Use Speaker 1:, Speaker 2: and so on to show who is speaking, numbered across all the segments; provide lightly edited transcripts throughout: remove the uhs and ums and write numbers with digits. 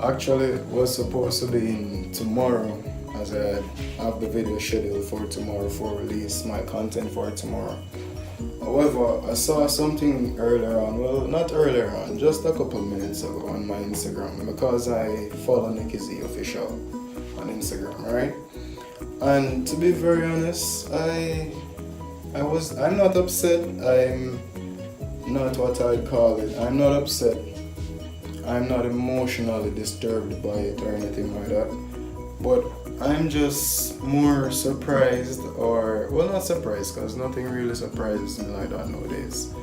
Speaker 1: Actually, it was supposed to be in tomorrow, as I have the video scheduled for tomorrow for release, my content for tomorrow. However, I saw something earlier on, well, not earlier on, just a couple minutes ago on my Instagram, because I follow NICKI Z official on Instagram, right? And to be very honest, I'm not upset. I'm not what I'd call it. I'm not upset. I'm not emotionally disturbed by it or anything like that. But I'm just more surprised, or well, not surprised, because nothing really surprises me like that nowadays.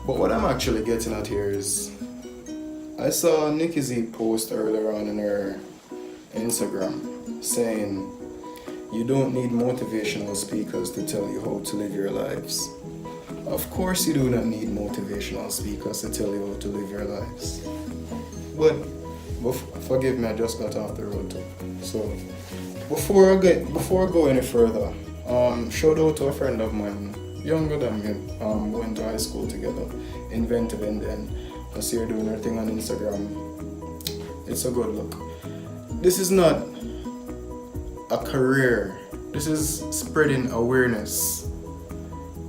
Speaker 1: But what I'm actually getting at here is, I saw NICKI Z post earlier on in her Instagram saying, "You don't need motivational speakers to tell you how to live your lives." Of course you do not need motivational speakers to tell you how to live your lives. But forgive me, I just got off the road too. So before I go any further, shout out to a friend of mine, younger than me, went to high school together, Inventive, and then I see her doing her thing on Instagram. It's a good look. This is not a career. This is spreading awareness.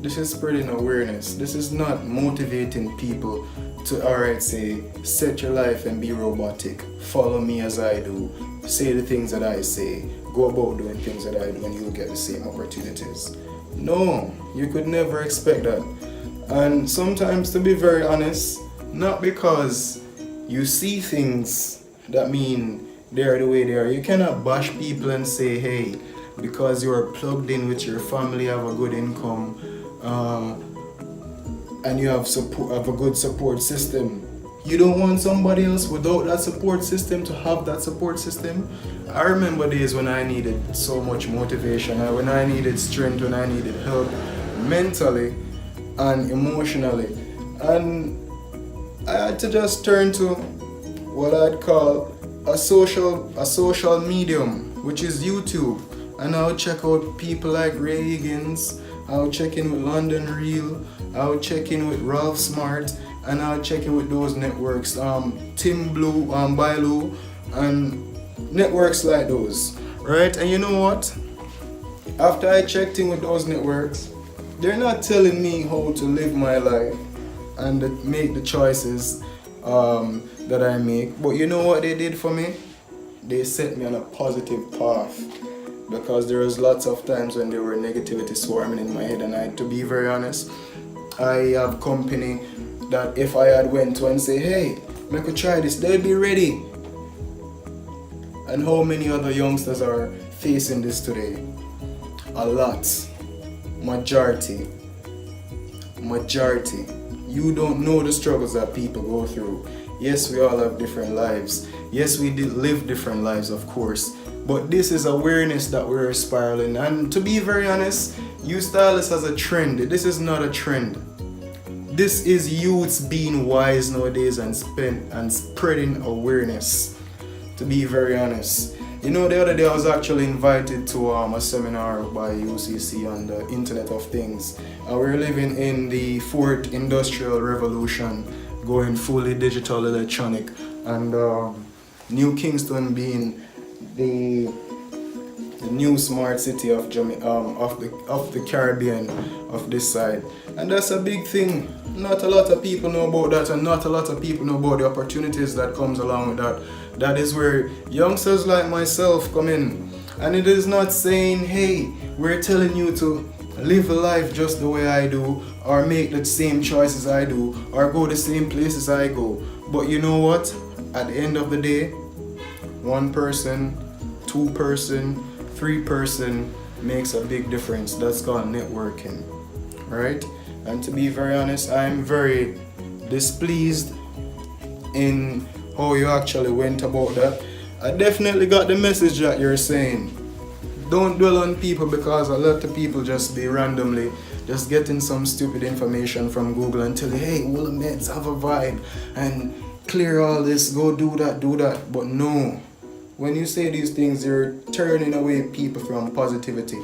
Speaker 1: This is spreading awareness. This is not motivating people to, alright, say, set your life and be robotic. Follow me as I do. Say the things that I say. Go about doing things that I do and you'll get the same opportunities. No, you could never expect that. And sometimes, to be very honest, not because you see things that mean they're the way they are. You cannot bash people and say, hey, because you're plugged in with your family, have a good income, and you have a good support system, you don't want somebody else without that support system to have that support system. I remember days when I needed so much motivation, and when I needed strength, when I needed help mentally and emotionally, and I had to just turn to what I'd call a social medium, which is YouTube. And I'll check out people like Ray Higgins, I'll check in with London Real, I'll check in with Ralph Smart, and I'll check in with those networks, Tim Blue, Bailu, and networks like those, right? And you know what? After I checked in with those networks, they're not telling me how to live my life and make the choices that I make. But you know what they did for me? They set me on a positive path. Because there was lots of times when there were negativity swarming in my head, and to be very honest, I have company that if I had went to and say, hey, make a try this, they'll be ready. And how many other youngsters are facing this today? A lot. Majority. You don't know the struggles that people go through. Yes, we all have different lives. Yes, we live different lives, of course. But this is awareness that we're spiraling. And to be very honest, you style this as a trend. This is not a trend. This is youths being wise nowadays and spreading awareness. To be very honest. You know, the other day I was actually invited to a seminar by UCC on the Internet of Things. We're living in the fourth industrial revolution, going fully digital electronic, and New Kingston being the new smart city of the Caribbean, of this side. And that's a big thing. Not a lot of people know about that, and not a lot of people know about the opportunities that comes along with that. That is where youngsters like myself come in. And it is not saying, hey, we're telling you to live a life just the way I do, or make the same choices I do, or go the same places I go. But you know what? At the end of the day, one person, two person, three person makes a big difference. That's called networking, right? And to be very honest, I'm very displeased in how you actually went about that. I definitely got the message that you're saying. Don't dwell on people, because a lot of people just be randomly just getting some stupid information from Google and tell you, hey, well, meds have a vibe and clear all this, go do that. But no. When you say these things, you're turning away people from positivity.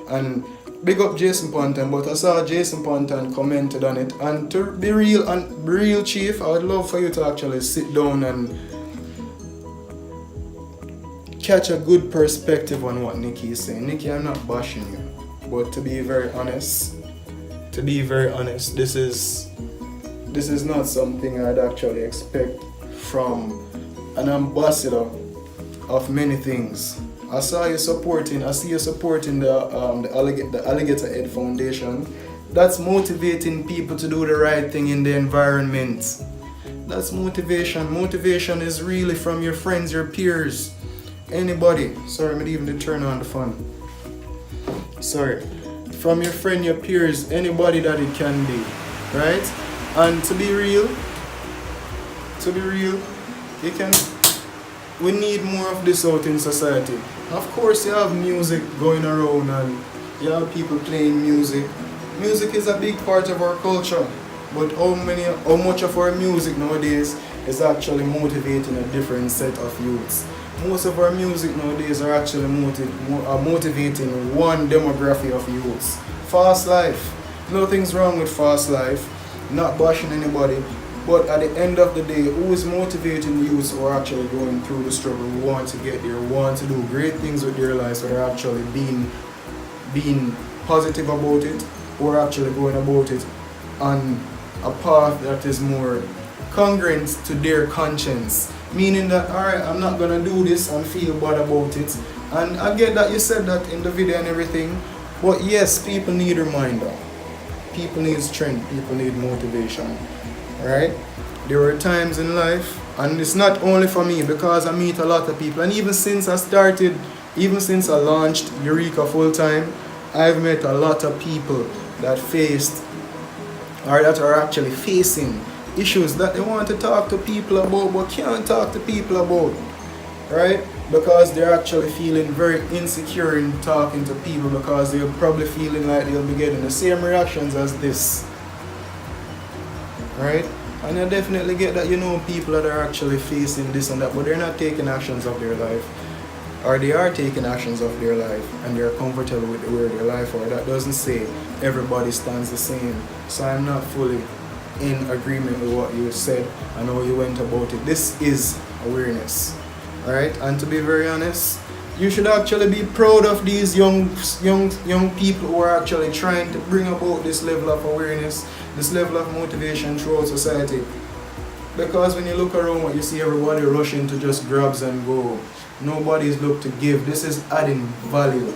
Speaker 1: And big up Jason Ponton, but I saw Jason Ponton commented on it. And to be real, chief, I would love for you to actually sit down and catch a good perspective on what Nikki is saying. Nikki, I'm not bashing you, but to be very honest, this is not something I'd actually expect from an ambassador of many things. I see you supporting the Alligator Ed Foundation. That's motivating people to do the right thing in the environment. That's motivation. Motivation is really from your friends, your peers, anybody. Sorry, I'm even to turn on the phone. Sorry. From your friend, your peers, anybody that it can be, right? And to be real, we need more of this out in society. Of course, you have music going around and you have people playing music. Music is a big part of our culture, but how much of our music nowadays is actually motivating a different set of youths? Most of our music nowadays are actually motivating one demographic of youths. Fast life. Nothing's wrong with fast life. Not bashing anybody. But at the end of the day, who is motivating youths who are actually going through the struggle, who want to get there, who want to do great things with their lives, who are actually being positive about it, or actually going about it on a path that is more congruent to their conscience. Meaning that, alright, I'm not gonna do this and feel bad about it. And I get that you said that in the video and everything, but yes, people need a reminder. People need strength, people need motivation. Right? There were times in life, and it's not only for me, because I meet a lot of people, and even since I launched Eureka full time, I've met a lot of people that faced, or that are actually facing issues that they want to talk to people about but can't talk to people about, right? Because they're actually feeling very insecure in talking to people, because they're probably feeling like they'll be getting the same reactions as this, right? And I definitely get that, people that are actually facing this and that, but they're not taking actions of their life, or they are taking actions of their life and they're comfortable with where their life are. That doesn't say everybody stands the same. So I'm not fully in agreement with what you said and how you went about it. This is awareness, right? And to be very honest, you should actually be proud of these young people who are actually trying to bring about this level of awareness, this level of motivation throughout society. Because when you look around, you see everybody rushing to just grabs and go. Nobody's look to give. This is adding value.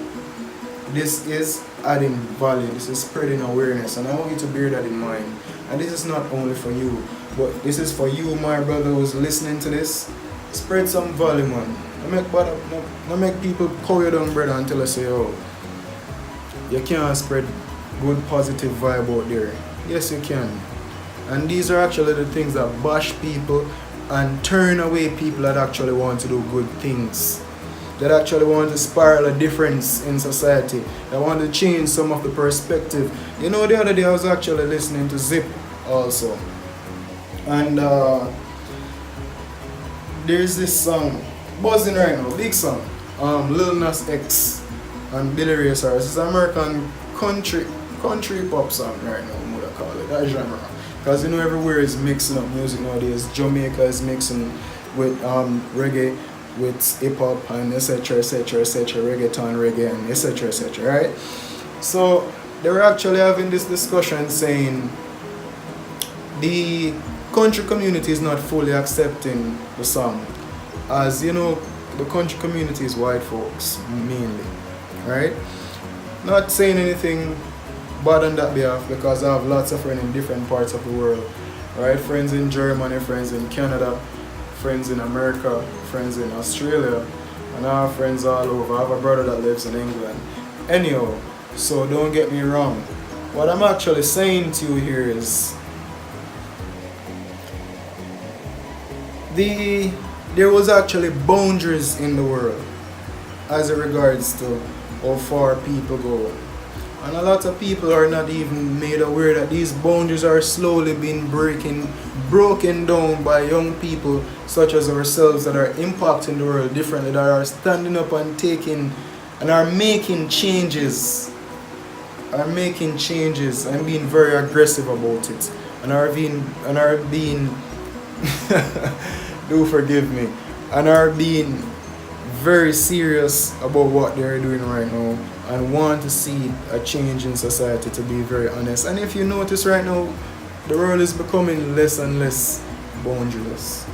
Speaker 1: This is adding value. This is spreading awareness, and I want you to bear that in mind. And this is not only for you, but this is for you, my brother, who's listening to this. Spread some value, man. Don't make people call you down, brother, until I say, oh, you can't spread good positive vibe out there. Yes, you can. And these are actually the things that bash people and turn away people that actually want to do good things, that actually want to spiral a difference in society, that want to change some of the perspective. The other day I was actually listening to Zip also, and there's this song buzzing right now, big song, Lil Nas X and Billy Ray Cyrus. It's an American country pop song right now, I'm gonna call it that genre. Because everywhere is mixing up music nowadays. Jamaica is mixing with reggae, with hip hop, and etc, reggaeton, reggae, and etc, right? So they were actually having this discussion saying the country community is not fully accepting the song. As the country community is white folks mainly, right? Not saying anything bad on that behalf, because I have lots of friends in different parts of the world, right? Friends in Germany, friends in Canada, friends in America, friends in Australia, and I have friends all over. I have a brother that lives in England. Anyhow, so don't get me wrong. What I'm actually saying to you here is there was actually boundaries in the world as it regards to how far people go. And a lot of people are not even made aware that these boundaries are slowly being broken down by young people such as ourselves that are impacting the world differently, that are standing up and are making changes, and being very aggressive about it, and are being do forgive me, and are being very serious about what they're doing right now and want to see a change in society, to be very honest. And if you notice right now, the world is becoming less and less boundaryless.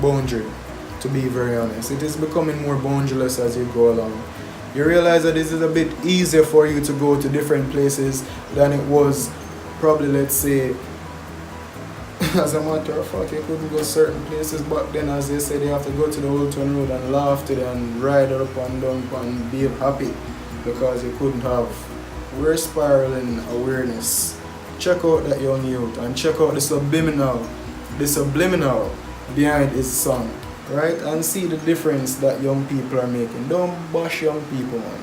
Speaker 1: Boundary, to be very honest. It is becoming more boundaryless as you go along. You realize that this is a bit easier for you to go to different places than it was probably, let's say, as a matter of fact, you couldn't go certain places back then. As they said, you have to go to the Old Town Road and laugh to them and ride up and down and be happy because you couldn't have. We're spiraling awareness. Check out that young youth and check out the subliminal behind his song, right? And see the difference that young people are making. Don't bash young people, man.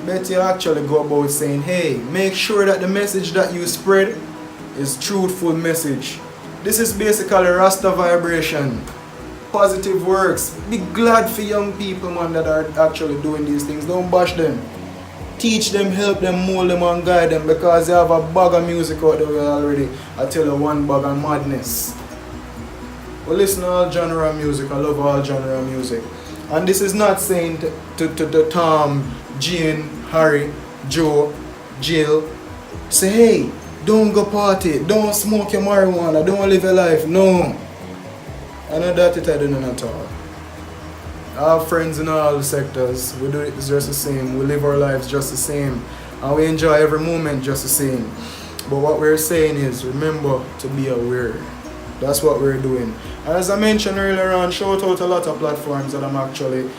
Speaker 1: Bet you actually go about saying, hey, make sure that the message that you spread is truthful message. This is basically Rasta vibration. Positive works. Be glad for young people, man, that are actually doing these things. Don't bash them. Teach them, help them, mold them and guide them, because they have a bag of music out there already. I tell you, one bag of madness. We listen to all genre of music. I love all genre of music. And this is not saying to Tom, Jane, Harry, Joe, Jill, say, hey, don't go party, don't smoke your marijuana, don't live your life. No. I know that it I do not at all. I have friends in all sectors. We do it just the same. We live our lives just the same. And we enjoy every moment just the same. But what we're saying is, remember to be aware. That's what we're doing. As I mentioned earlier on, shout out a lot of platforms that I'm actually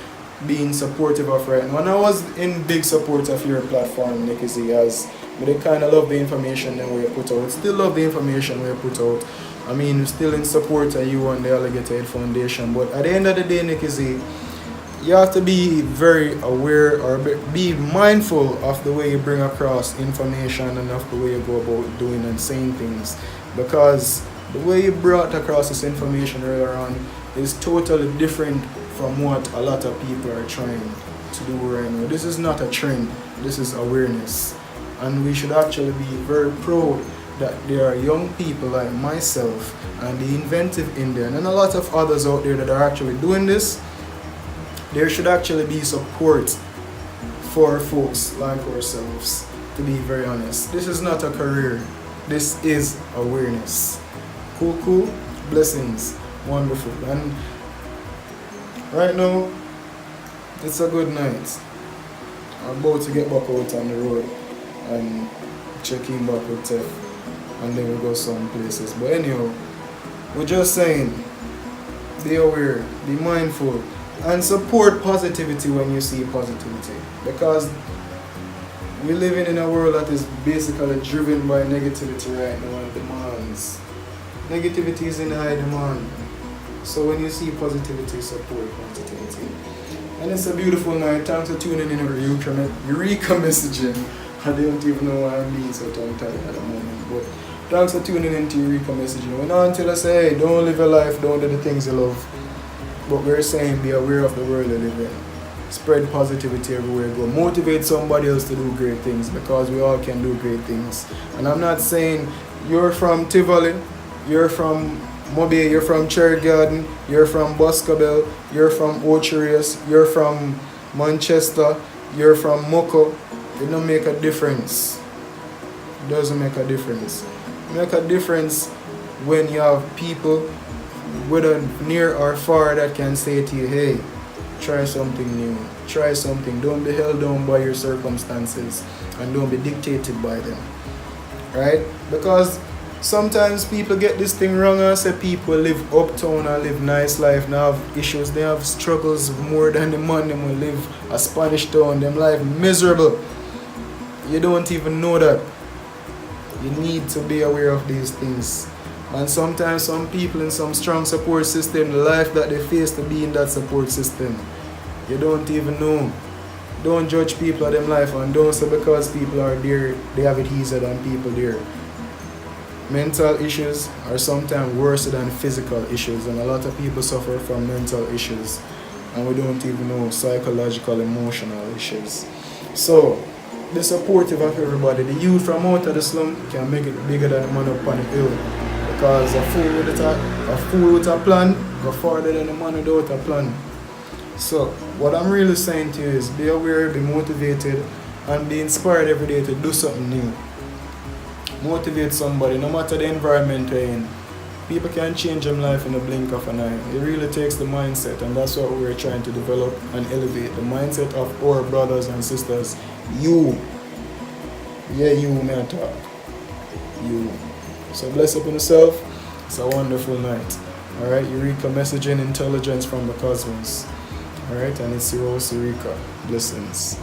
Speaker 1: being supportive of right now. And I was in big support of your platform, NICKI Z, as but I kind of love the information that we put out. Still love the information we put out. I mean, still in support of you and the Alligator Head Foundation. But at the end of the day, NICKI Z, you have to be very aware or be mindful of the way you bring across information and of the way you go about doing and saying things. Because the way you brought across this information earlier on is totally different from what a lot of people are trying to do right now. This is not a trend, this is awareness. And we should actually be very proud that there are young people like myself and the Inventive Indian and a lot of others out there that are actually doing this. There should actually be support for folks like ourselves, to be very honest. This is not a career, this is awareness. Cool, blessings, wonderful. And right now, it's a good night. I'm about to get back out on the road and check in back with Tef, and then we'll go some places. But anyhow, we're just saying, be aware, be mindful, and support positivity when you see positivity. Because we're living in a world that is basically driven by negativity right now and demands. Negativity is in high demand. So when you see positivity, support positivity. And it's a beautiful night. Thanks for tuning in Eureka messaging. I don't even know why I'm being so tongue-tied at the moment. But thanks for tuning in to Eureka messaging. We're not until I say, hey, don't live your life, don't do the things you love. But we're saying, be aware of the world you live in. Spread positivity everywhere you go. Motivate somebody else to do great things, because we all can do great things. And I'm not saying you're from Tivoli, you're from Mobay, you're from Cherry Garden, you're from Boscobel, you're from Ocherius, you're from Manchester, you're from Moko. It don't make a difference. It doesn't make a difference. It make a difference when you have people, whether near or far, that can say to you, hey, try something new, try something. Don't be held down by your circumstances and don't be dictated by them, right? Because sometimes people get this thing wrong and say people live uptown and live nice life and have issues. They have struggles more than the man them will live a Spanish town. Them life miserable. You don't even know that. You need to be aware of these things. And sometimes some people in some strong support system, the life that they face to be in that support system, you don't even know. Don't judge people at them life, and don't say because people are there, they have it easier than people there. Mental issues are sometimes worse than physical issues, and a lot of people suffer from mental issues, and we don't even know psychological, emotional issues. So, be supportive of everybody. The youth from out of the slum can make it bigger than the man up on the hill. Because a fool with a plan go farther than a man without a plan. So what I'm really saying to you is be aware, be motivated, and be inspired every day to do something new. Motivate somebody, no matter the environment you're in. People can change their life in a blink of an eye. It really takes the mindset, and that's what we're trying to develop and elevate. The mindset of our brothers and sisters. You. Yeah, you, man, talk. You. So bless up on yourself. It's a wonderful night. Alright, Eureka messaging intelligence from the cosmos. Alright, and it's Eureka. Blessings.